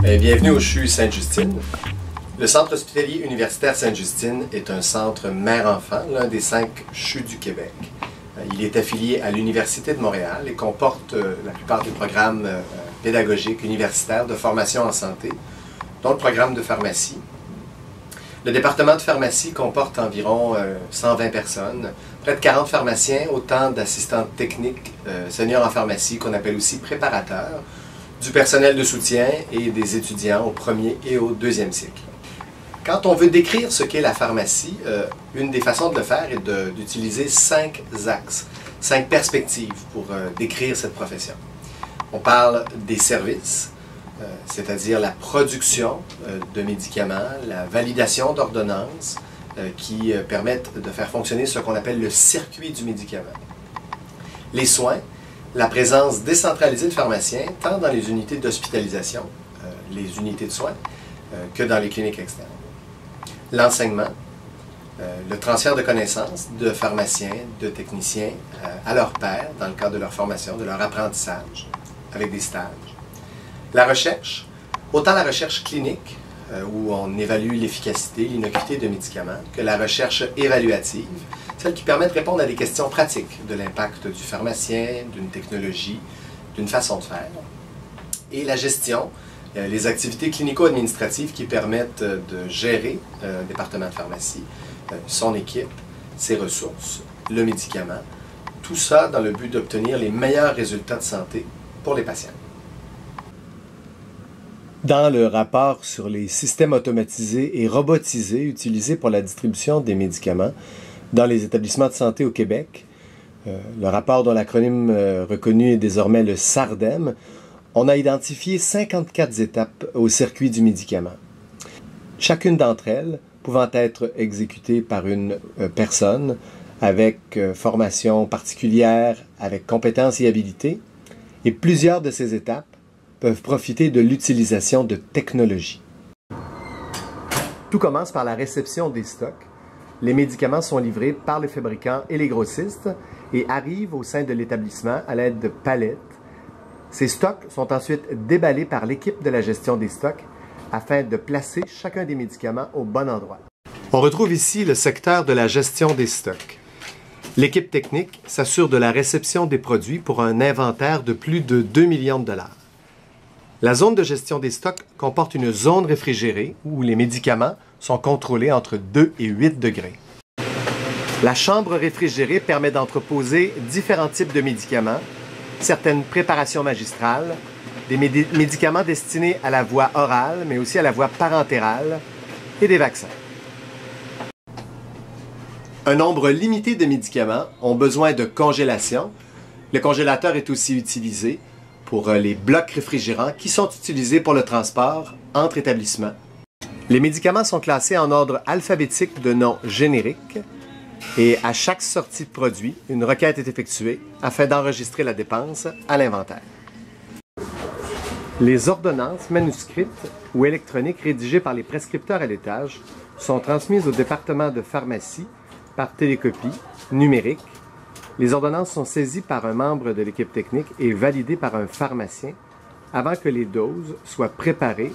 Bienvenue au CHU Sainte-Justine. Le Centre hospitalier universitaire Sainte-Justine est un centre mère-enfant, l'un des 5 CHU du Québec. Il est affilié à l'Université de Montréal et comporte la plupart des programmes pédagogiques universitaires de formation en santé, dont le programme de pharmacie. Le département de pharmacie comporte environ 120 personnes, près de 40 pharmaciens, autant d'assistants techniques, seniors en pharmacie qu'on appelle aussi préparateurs, du personnel de soutien et des étudiants au premier et au deuxième cycle. Quand on veut décrire ce qu'est la pharmacie, une des façons de le faire est d'utiliser 5 axes, 5 perspectives pour décrire cette profession. On parle des services, c'est-à-dire la production de médicaments, la validation d'ordonnances qui permettent de faire fonctionner ce qu'on appelle le circuit du médicament. Les soins, la présence décentralisée de pharmaciens, tant dans les unités d'hospitalisation, les unités de soins, que dans les cliniques externes. L'enseignement, le transfert de connaissances de pharmaciens, de techniciens à leurs pairs, dans le cadre de leur formation, de leur apprentissage, avec des stages. La recherche, autant la recherche clinique, où on évalue l'efficacité, l'innocuité de médicaments, que la recherche évaluative, celle qui permet de répondre à des questions pratiques de l'impact du pharmacien, d'une technologie, d'une façon de faire. Et la gestion, les activités clinico-administratives qui permettent de gérer un département de pharmacie, son équipe, ses ressources, le médicament, tout ça dans le but d'obtenir les meilleurs résultats de santé pour les patients. Dans le rapport sur les systèmes automatisés et robotisés utilisés pour la distribution des médicaments dans les établissements de santé au Québec, le rapport dont l'acronyme reconnu est désormais le SARDEM, on a identifié 54 étapes au circuit du médicament. Chacune d'entre elles pouvant être exécutée par une personne avec formation particulière, avec compétences et habilités, et plusieurs de ces étapes peuvent profiter de l'utilisation de technologies. Tout commence par la réception des stocks. Les médicaments sont livrés par les fabricants et les grossistes et arrivent au sein de l'établissement à l'aide de palettes. Ces stocks sont ensuite déballés par l'équipe de la gestion des stocks afin de placer chacun des médicaments au bon endroit. On retrouve ici le secteur de la gestion des stocks. L'équipe technique s'assure de la réception des produits pour un inventaire de plus de 2 millions de dollars. La zone de gestion des stocks comporte une zone réfrigérée où les médicaments sont contrôlés entre 2 et 8 degrés. La chambre réfrigérée permet d'entreposer différents types de médicaments, certaines préparations magistrales, des médicaments destinés à la voie orale, mais aussi à la voie parentérale, et des vaccins. Un nombre limité de médicaments ont besoin de congélation. Le congélateur est aussi utilisé pour les blocs réfrigérants qui sont utilisés pour le transport entre établissements. Les médicaments sont classés en ordre alphabétique de nom générique et à chaque sortie de produit, une requête est effectuée afin d'enregistrer la dépense à l'inventaire. Les ordonnances manuscrites ou électroniques rédigées par les prescripteurs à l'étage sont transmises au département de pharmacie par télécopie numérique. Les ordonnances sont saisies par un membre de l'équipe technique et validées par un pharmacien avant que les doses soient préparées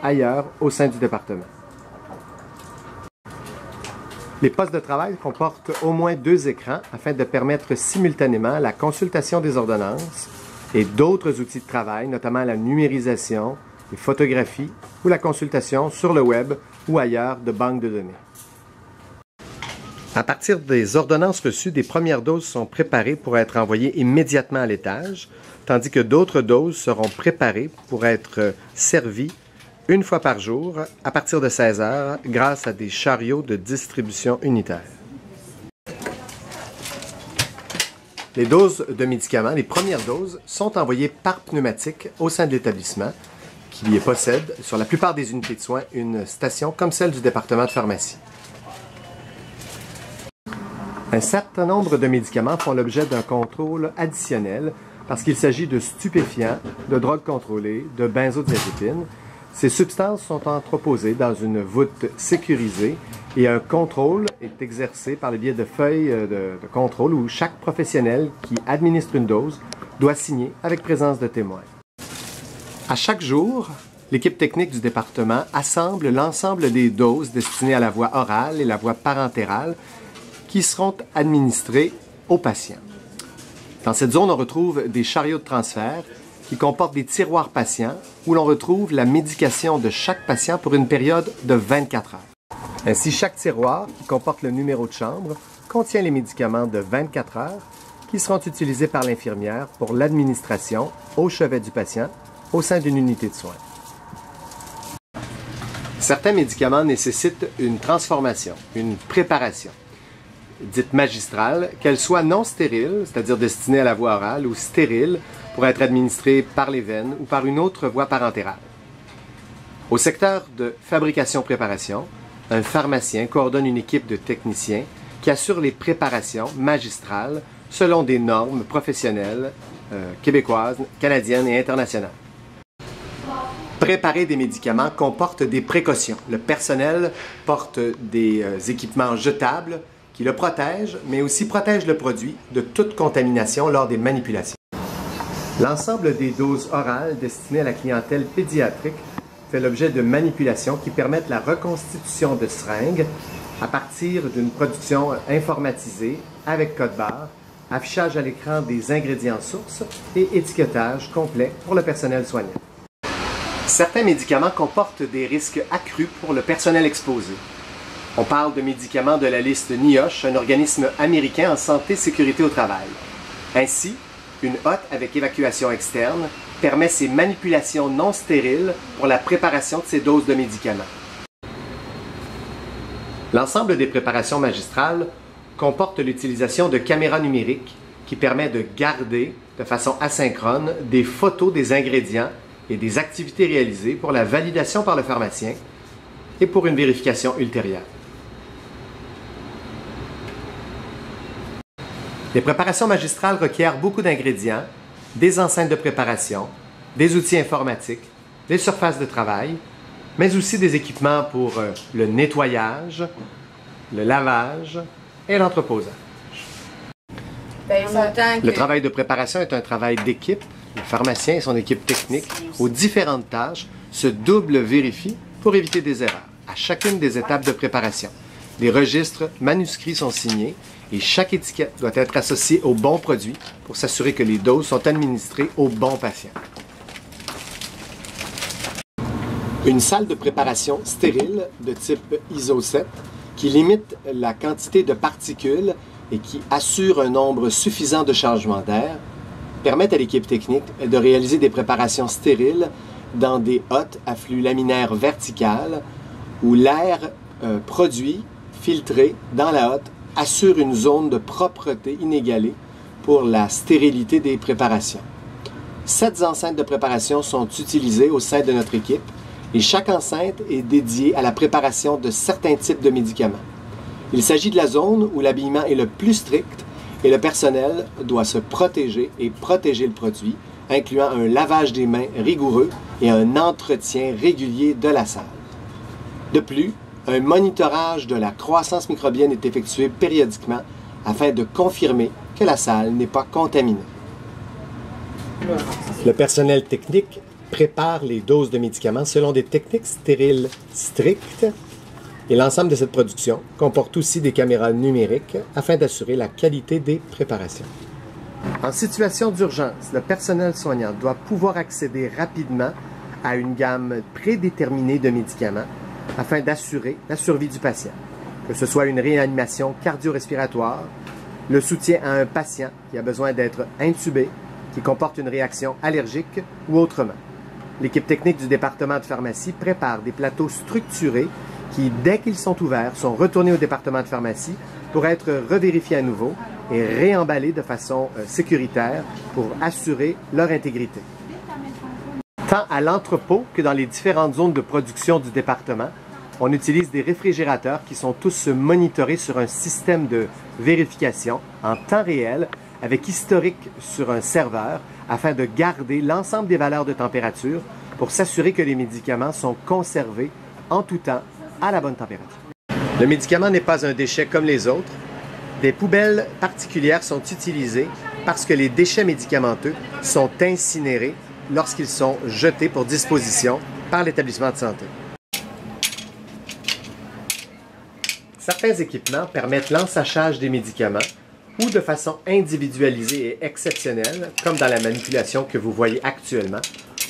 ailleurs au sein du département. Les postes de travail comportent au moins 2 écrans afin de permettre simultanément la consultation des ordonnances et d'autres outils de travail, notamment la numérisation, les photographies ou la consultation sur le web ou ailleurs de banques de données. À partir des ordonnances reçues, des premières doses sont préparées pour être envoyées immédiatement à l'étage, tandis que d'autres doses seront préparées pour être servies une fois par jour à partir de 16 heures grâce à des chariots de distribution unitaire. Les doses de médicaments, les premières doses, sont envoyées par pneumatique au sein de l'établissement qui possède, sur la plupart des unités de soins, une station comme celle du département de pharmacie. Un certain nombre de médicaments font l'objet d'un contrôle additionnel parce qu'il s'agit de stupéfiants, de drogues contrôlées, de benzodiazépines. Ces substances sont entreposées dans une voûte sécurisée et un contrôle est exercé par le biais de feuilles de contrôle où chaque professionnel qui administre une dose doit signer avec présence de témoins. À chaque jour, L'équipe technique du département assemble l'ensemble des doses destinées à la voie orale et la voie parentérale qui seront administrées aux patients. Dans cette zone, on retrouve des chariots de transfert qui comportent des tiroirs patients où l'on retrouve la médication de chaque patient pour une période de 24 heures. Ainsi, chaque tiroir qui comporte le numéro de chambre contient les médicaments de 24 heures qui seront utilisés par l'infirmière pour l'administration au chevet du patient au sein d'une unité de soins. Certains médicaments nécessitent une transformation, une préparation, dite magistrale, qu'elle soit non stérile, c'est-à-dire destinée à la voie orale, ou stérile pour être administrée par les veines ou par une autre voie parentérale. Au secteur de fabrication-préparation, un pharmacien coordonne une équipe de techniciens qui assure les préparations magistrales selon des normes professionnelles québécoises, canadiennes et internationales. Préparer des médicaments comporte des précautions. Le personnel porte des équipements jetables qui le protègent, mais aussi protègent le produit de toute contamination lors des manipulations. L'ensemble des doses orales destinées à la clientèle pédiatrique fait l'objet de manipulations qui permettent la reconstitution de seringues à partir d'une production informatisée avec code-barre, affichage à l'écran des ingrédients sources et étiquetage complet pour le personnel soignant. Certains médicaments comportent des risques accrus pour le personnel exposé. On parle de médicaments de la liste NIOSH, un organisme américain en santé et sécurité au travail. Ainsi, une hotte avec évacuation externe permet ces manipulations non stériles pour la préparation de ces doses de médicaments. L'ensemble des préparations magistrales comporte l'utilisation de caméras numériques qui permet de garder de façon asynchrone des photos des ingrédients et des activités réalisées pour la validation par le pharmacien et pour une vérification ultérieure. Les préparations magistrales requièrent beaucoup d'ingrédients, des enceintes de préparation, des outils informatiques, des surfaces de travail, mais aussi des équipements pour le nettoyage, le lavage et l'entreposage. Le travail de préparation est un travail d'équipe. Le pharmacien et son équipe technique, aux différentes tâches, se double-vérifient pour éviter des erreurs à chacune des étapes de préparation. Des registres manuscrits sont signés et chaque étiquette doit être associée au bon produit pour s'assurer que les doses sont administrées au bon patient. Une salle de préparation stérile de type ISO 7 qui limite la quantité de particules et qui assure un nombre suffisant de changements d'air permettent à l'équipe technique de réaliser des préparations stériles dans des hottes à flux laminaire vertical où l'air produit, filtré dans la hotte, assure une zone de propreté inégalée pour la stérilité des préparations. 7 enceintes de préparation sont utilisées au sein de notre équipe et chaque enceinte est dédiée à la préparation de certains types de médicaments. Il s'agit de la zone où l'habillement est le plus strict et le personnel doit se protéger et protéger le produit, incluant un lavage des mains rigoureux et un entretien régulier de la salle. De plus, un monitorage de la croissance microbienne est effectué périodiquement afin de confirmer que la salle n'est pas contaminée. Le personnel technique prépare les doses de médicaments selon des techniques stériles strictes et l'ensemble de cette production comporte aussi des caméras numériques afin d'assurer la qualité des préparations. En situation d'urgence, le personnel soignant doit pouvoir accéder rapidement à une gamme prédéterminée de médicaments afin d'assurer la survie du patient, que ce soit une réanimation cardio-respiratoire, le soutien à un patient qui a besoin d'être intubé, qui comporte une réaction allergique ou autrement. L'équipe technique du département de pharmacie prépare des plateaux structurés qui, dès qu'ils sont ouverts, sont retournés au département de pharmacie pour être revérifiés à nouveau et réemballés de façon sécuritaire pour assurer leur intégrité. Tant à l'entrepôt que dans les différentes zones de production du département, on utilise des réfrigérateurs qui sont tous monitorés sur un système de vérification en temps réel avec historique sur un serveur afin de garder l'ensemble des valeurs de température pour s'assurer que les médicaments sont conservés en tout temps à la bonne température. Le médicament n'est pas un déchet comme les autres. Des poubelles particulières sont utilisées parce que les déchets médicamenteux sont incinérés lorsqu'ils sont jetés pour disposition par l'établissement de santé. Certains équipements permettent l'ensachage des médicaments ou de façon individualisée et exceptionnelle, comme dans la manipulation que vous voyez actuellement,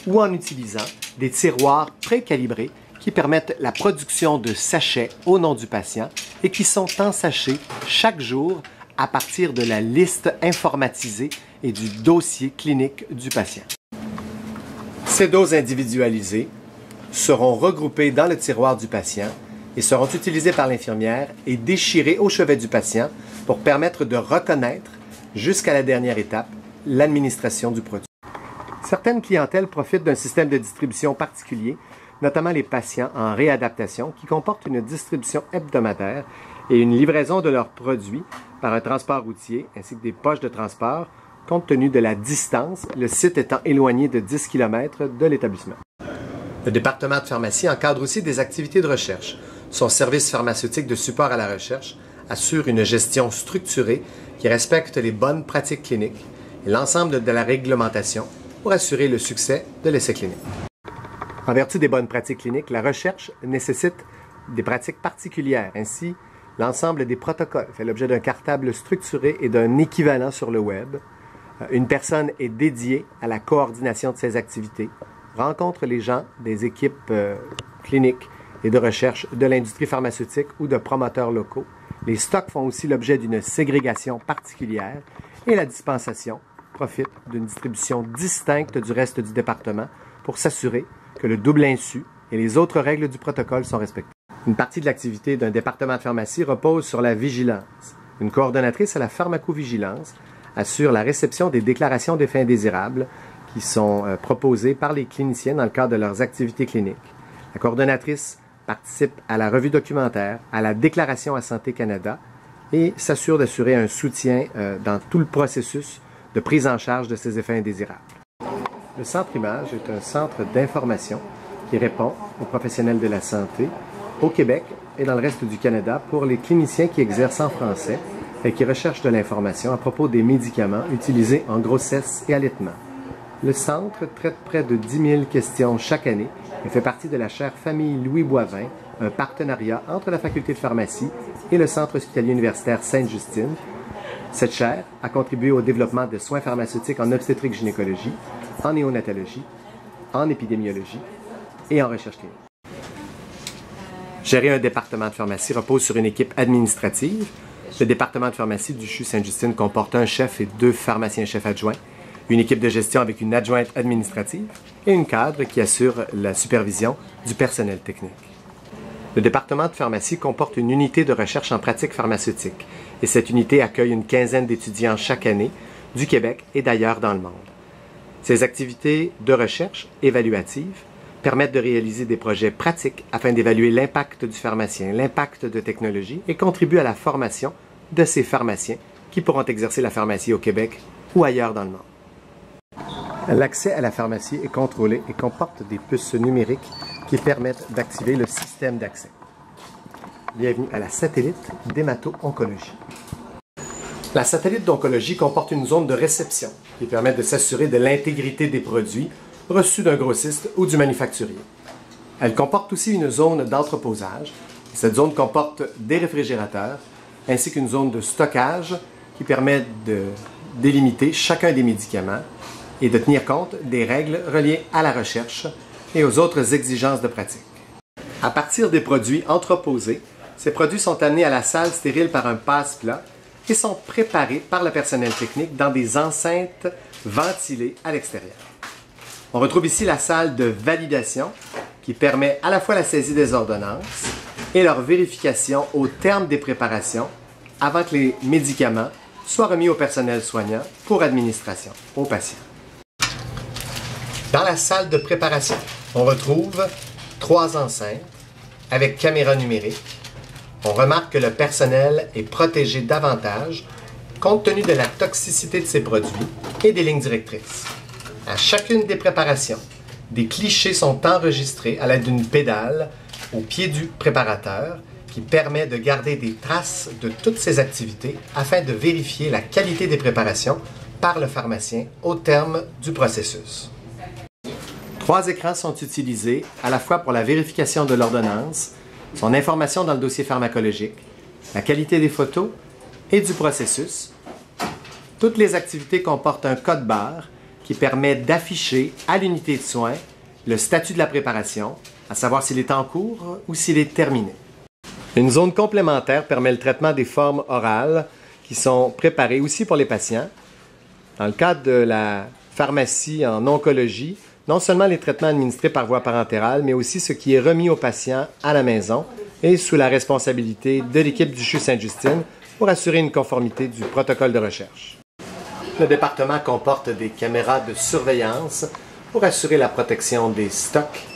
ou en utilisant des tiroirs précalibrés qui permettent la production de sachets au nom du patient et qui sont ensachés chaque jour à partir de la liste informatisée et du dossier clinique du patient. Ces doses individualisées seront regroupées dans le tiroir du patient et seront utilisées par l'infirmière et déchirées au chevet du patient pour permettre de reconnaître, jusqu'à la dernière étape, l'administration du produit. Certaines clientèles profitent d'un système de distribution particulier, notamment les patients en réadaptation, qui comportent une distribution hebdomadaire et une livraison de leurs produits par un transport routier ainsi que des poches de transport, compte tenu de la distance, le site étant éloigné de 10 km de l'établissement. Le département de pharmacie encadre aussi des activités de recherche. Son service pharmaceutique de support à la recherche assure une gestion structurée qui respecte les bonnes pratiques cliniques et l'ensemble de la réglementation pour assurer le succès de l'essai clinique. En vertu des bonnes pratiques cliniques, la recherche nécessite des pratiques particulières. Ainsi, l'ensemble des protocoles fait l'objet d'un cartable structuré et d'un équivalent sur le web. Une personne est dédiée à la coordination de ces activités, rencontre les gens des équipes cliniques et de recherche de l'industrie pharmaceutique ou de promoteurs locaux. Les stocks font aussi l'objet d'une ségrégation particulière et la dispensation profite d'une distribution distincte du reste du département pour s'assurer que le double insu et les autres règles du protocole sont respectées. Une partie de l'activité d'un département de pharmacie repose sur la vigilance. Une coordonnatrice à la pharmacovigilance assure la réception des déclarations d'effets indésirables qui sont proposées par les cliniciens dans le cadre de leurs activités cliniques. La coordonnatrice participe à la revue documentaire, à la déclaration à Santé Canada et s'assure d'assurer un soutien dans tout le processus de prise en charge de ces effets indésirables. Le Centre Image est un centre d'information qui répond aux professionnels de la santé au Québec et dans le reste du Canada pour les cliniciens qui exercent en français et qui recherchent de l'information à propos des médicaments utilisés en grossesse et allaitement. Le centre traite près de 10 000 questions chaque année et fait partie de la chaire Famille Louis Boivin, un partenariat entre la Faculté de pharmacie et le Centre hospitalier universitaire Sainte-Justine. Cette chaire a contribué au développement de soins pharmaceutiques en obstétrique-gynécologie, en néonatologie, en épidémiologie et en recherche clinique. Gérer un département de pharmacie repose sur une équipe administrative. Le département de pharmacie du CHU Sainte-Justine comporte un chef et 2 pharmaciens-chefs adjoints, une équipe de gestion avec une adjointe administrative et une cadre qui assure la supervision du personnel technique. Le département de pharmacie comporte une unité de recherche en pratique pharmaceutique et cette unité accueille une quinzaine d'étudiants chaque année du Québec et d'ailleurs dans le monde. Ces activités de recherche évaluatives permettent de réaliser des projets pratiques afin d'évaluer l'impact du pharmacien, l'impact de technologie et contribuent à la formation de ces pharmaciens qui pourront exercer la pharmacie au Québec ou ailleurs dans le monde. L'accès à la pharmacie est contrôlé et comporte des puces numériques qui permettent d'activer le système d'accès. Bienvenue à la satellite d'hémato-oncologie. La satellite d'oncologie comporte une zone de réception qui permet de s'assurer de l'intégrité des produits reçus d'un grossiste ou du manufacturier. Elle comporte aussi une zone d'entreposage. Cette zone comporte des réfrigérateurs ainsi qu'une zone de stockage qui permet de délimiter chacun des médicaments et de tenir compte des règles reliées à la recherche et aux autres exigences de pratique. À partir des produits entreposés, ces produits sont amenés à la salle stérile par un passe-plat et sont préparés par le personnel technique dans des enceintes ventilées à l'extérieur. On retrouve ici la salle de validation qui permet à la fois la saisie des ordonnances et leur vérification au terme des préparations avant que les médicaments soient remis au personnel soignant pour administration aux patients. Dans la salle de préparation, on retrouve 3 enceintes avec caméra numérique. On remarque que le personnel est protégé davantage compte tenu de la toxicité de ces produits et des lignes directrices. À chacune des préparations, des clichés sont enregistrés à l'aide d'une pédale au pied du préparateur qui permet de garder des traces de toutes ces activités afin de vérifier la qualité des préparations par le pharmacien au terme du processus. 3 écrans sont utilisés à la fois pour la vérification de l'ordonnance, son information dans le dossier pharmacologique, la qualité des photos et du processus. Toutes les activités comportent un code barre qui permet d'afficher à l'unité de soins le statut de la préparation, à savoir s'il est en cours ou s'il est terminé. Une zone complémentaire permet le traitement des formes orales qui sont préparées aussi pour les patients. Dans le cadre de la pharmacie en oncologie, non seulement les traitements administrés par voie parentérale, mais aussi ce qui est remis aux patients à la maison et sous la responsabilité de l'équipe du CHU Sainte-Justine pour assurer une conformité du protocole de recherche. Le département comporte des caméras de surveillance pour assurer la protection des stocks.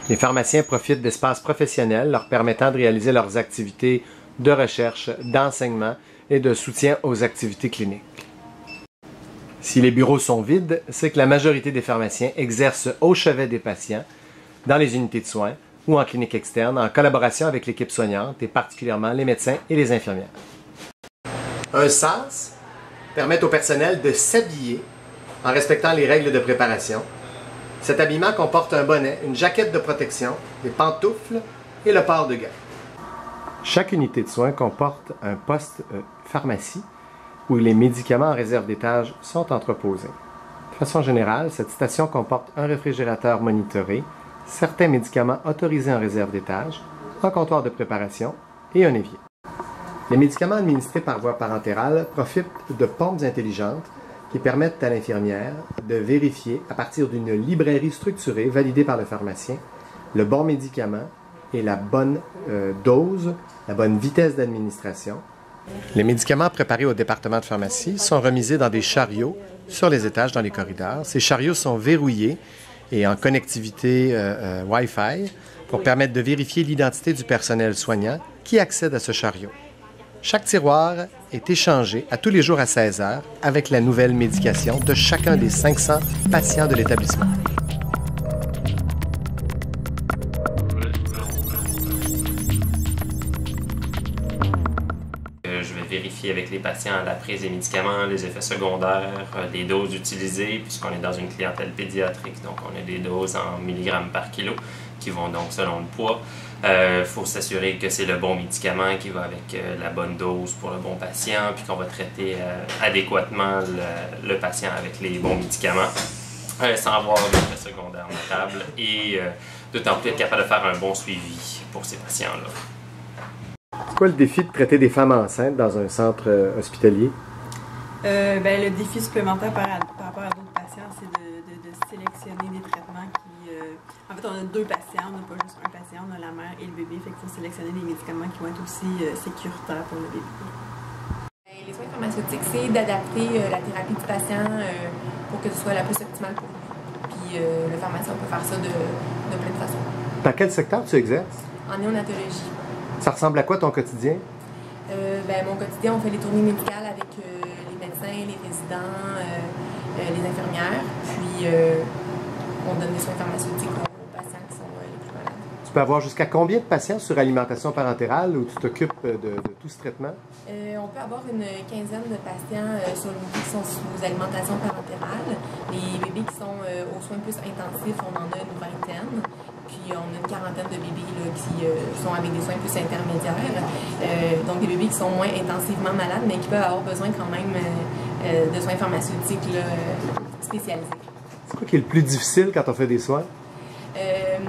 Les pharmaciens profitent d'espaces professionnels leur permettant de réaliser leurs activités de recherche, d'enseignement et de soutien aux activités cliniques. Si les bureaux sont vides, c'est que la majorité des pharmaciens exercent au chevet des patients, dans les unités de soins ou en clinique externe, en collaboration avec l'équipe soignante et particulièrement les médecins et les infirmières. Un sas permet au personnel de s'habiller en respectant les règles de préparation. Cet habillement comporte un bonnet, une jaquette de protection, des pantoufles et le port de gants. Chaque unité de soins comporte un poste pharmacie où les médicaments en réserve d'étage sont entreposés. De façon générale, cette station comporte un réfrigérateur monitoré, certains médicaments autorisés en réserve d'étage, un comptoir de préparation et un évier. Les médicaments administrés par voie parentérale profitent de pompes intelligentes qui permettent à l'infirmière de vérifier, à partir d'une librairie structurée validée par le pharmacien, le bon médicament et la bonne dose, la bonne vitesse d'administration. Les médicaments préparés au département de pharmacie sont remisés dans des chariots sur les étages dans les corridors. Ces chariots sont verrouillés et en connectivité Wi-Fi pour permettre de vérifier l'identité du personnel soignant qui accède à ce chariot. Chaque tiroir est échangé à tous les jours à 16 heures avec la nouvelle médication de chacun des 500 patients de l'établissement. Je vais vérifier avec les patients la prise des médicaments, les effets secondaires, les doses utilisées, puisqu'on est dans une clientèle pédiatrique, donc on a des doses en milligrammes par kilo qui vont donc selon le poids. Faut s'assurer que c'est le bon médicament qui va avec la bonne dose pour le bon patient, puis qu'on va traiter adéquatement le patient avec les bons médicaments, sans avoir d'effets secondaires notables, et d'autant plus être capable de faire un bon suivi pour ces patients-là. C'est quoi le défi de traiter des femmes enceintes dans un centre hospitalier? Le défi supplémentaire par rapport à d'autres patients, c'est de sélectionner des traitements qui... En fait, on a 2 patients, on n'a pas juste un patient, on a la mère et le bébé, fait qu'il faut sélectionner des médicaments qui vont être aussi sécuritaires pour le bébé. Les soins pharmaceutiques, c'est d'adapter la thérapie du patient pour que ce soit la plus optimale pour lui. Puis le pharmacien peut faire ça de plein de façons. Dans quel secteur tu exerces? En néonatologie. Ça ressemble à quoi ton quotidien? Mon quotidien, on fait les tournées médicales avec les médecins, les résidents, les infirmières, puis on donne des soins pharmaceutiques aux patients qui sont les plus malades. Tu peux avoir jusqu'à combien de patients sur alimentation parentérale où tu t'occupes de tout ce traitement? On peut avoir une quinzaine de patients qui sont sous alimentation parentérale. Les bébés qui sont aux soins plus intensifs, on en a une vingtaine. Puis on a une quarantaine de bébés là, qui sont avec des soins plus intermédiaires. Donc des bébés qui sont moins intensivement malades, mais qui peuvent avoir besoin quand même de soins pharmaceutiques là, spécialisés. C'est quoi qui est le plus difficile quand on fait des soins? Le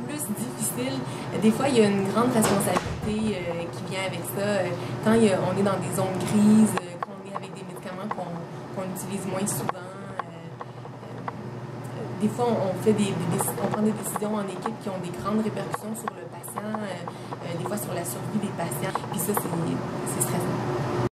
plus difficile, des fois il y a une grande responsabilité qui vient avec ça. Quand on est dans des zones grises, quand on est avec des médicaments qu'on utilise moins souvent. Des fois, on prend des décisions en équipe qui ont des grandes répercussions sur le patient, des fois sur la survie des patients. Puis ça, c'est stressant.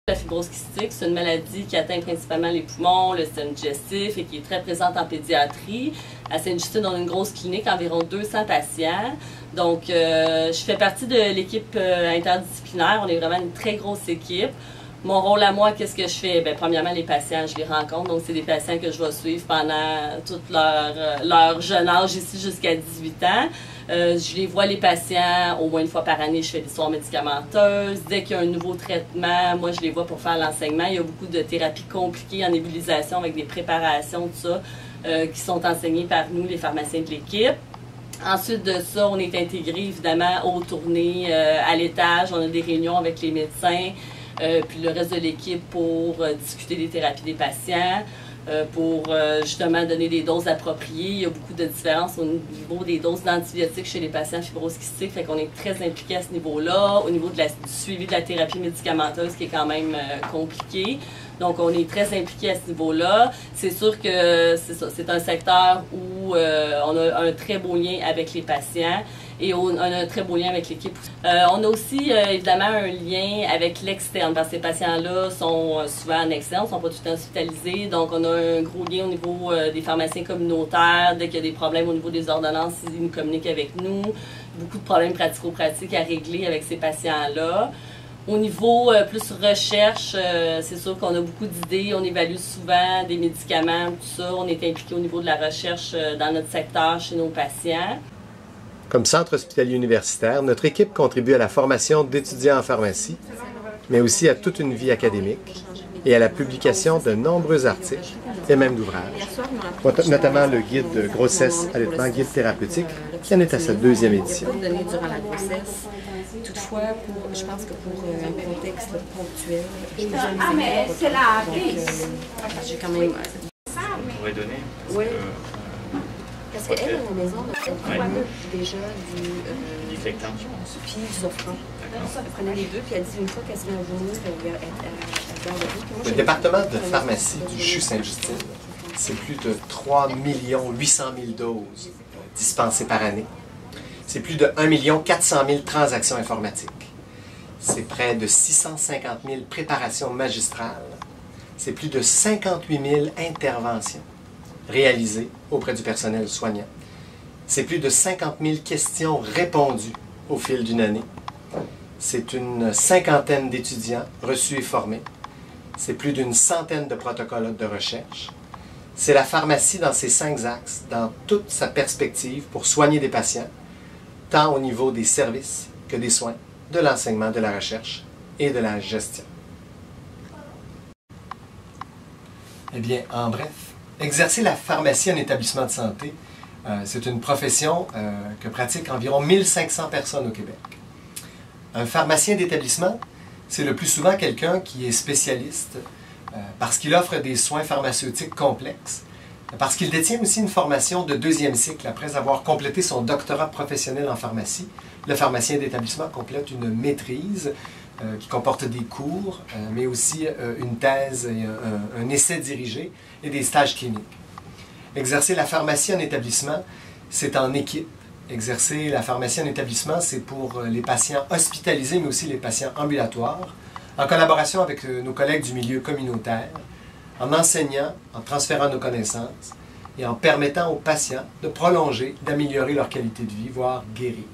La fibrose kystique, c'est une maladie qui atteint principalement les poumons, le système digestif et qui est très présente en pédiatrie. À Sainte-Justine, on a une grosse clinique, environ 200 patients. Donc, je fais partie de l'équipe interdisciplinaire. On est vraiment une très grosse équipe. Mon rôle à moi, qu'est-ce que je fais? Bien, premièrement, les patients, je les rencontre. Donc, c'est des patients que je vais suivre pendant tout leur jeune âge, ici jusqu'à 18 ans. Je les vois, les patients, au moins une fois par année, je fais des soins médicamenteuses. Dès qu'il y a un nouveau traitement, moi, je les vois pour faire l'enseignement. Il y a beaucoup de thérapies compliquées en nébulisation avec des préparations, tout ça. qui sont enseignés par nous, les pharmaciens de l'équipe. Ensuite de ça, on est intégré évidemment aux tournées à l'étage. On a des réunions avec les médecins, puis le reste de l'équipe pour discuter des thérapies des patients, pour justement donner des doses appropriées. Il y a beaucoup de différences au niveau des doses d'antibiotiques chez les patients fibrose kystique, fait qu'on est très impliqué à ce niveau-là. Au niveau du suivi de la thérapie médicamenteuse, qui est quand même compliqué. Donc, on est très impliqué à ce niveau-là. C'est sûr que c'est un secteur où on a un très beau lien avec les patients et on a un très beau lien avec l'équipe. On a aussi, évidemment, un lien avec l'externe, parce que ces patients-là sont souvent en externe, ne sont pas tout le temps hospitalisés. Donc, on a un gros lien au niveau des pharmaciens communautaires. Dès qu'il y a des problèmes au niveau des ordonnances, ils nous communiquent avec nous. Beaucoup de problèmes pratico-pratiques à régler avec ces patients-là. Au niveau plus recherche, c'est sûr qu'on a beaucoup d'idées, on évalue souvent des médicaments, tout ça. On est impliqué au niveau de la recherche dans notre secteur chez nos patients. Comme centre hospitalier universitaire, notre équipe contribue à la formation d'étudiants en pharmacie, mais aussi à toute une vie académique et à la publication de nombreux articles et même d'ouvrages, notamment le guide de grossesse, allaitement, guide thérapeutique, qui en est à sa 2e édition. Durant la grossesse. Toutefois, je pense que pour un contexte ponctuel, mais c'est la crise. J'ai quand même. Vous pourrez donner? Oui. Parce qu'elle, à la maison, elle prenait déjà du Défectant. puis du Zofran. Elle prenait les deux, puis elle dit une fois qu'elle se met à genoux, elle garde Le département de pharmacie du CHU Sainte-Justine, c'est plus de 3 800 000 doses dispensées par année. C'est plus de 1 400 000 transactions informatiques. C'est près de 650 000 préparations magistrales. C'est plus de 58 000 interventions réalisées auprès du personnel soignant. C'est plus de 50 000 questions répondues au fil d'une année. C'est une 50aine d'étudiants reçus et formés. C'est plus d'une 100aine de protocoles de recherche. C'est la pharmacie dans ses 5 axes, dans toute sa perspective pour soigner des patients, tant au niveau des services que des soins, de l'enseignement, de la recherche et de la gestion. Eh bien, en bref, exercer la pharmacie en établissement de santé, c'est une profession que pratiquent environ 1500 personnes au Québec. Un pharmacien d'établissement, c'est le plus souvent quelqu'un qui est spécialiste parce qu'il offre des soins pharmaceutiques complexes, parce qu'il détient aussi une formation de 2e cycle après avoir complété son doctorat professionnel en pharmacie. Le pharmacien d'établissement complète une maîtrise qui comporte des cours, mais aussi une thèse, et un essai dirigé et des stages cliniques. Exercer la pharmacie en établissement, c'est en équipe. Exercer la pharmacie en établissement, c'est pour les patients hospitalisés, mais aussi les patients ambulatoires, en collaboration avec nos collègues du milieu communautaire, en enseignant, en transférant nos connaissances et en permettant aux patients de prolonger, d'améliorer leur qualité de vie, voire guérir.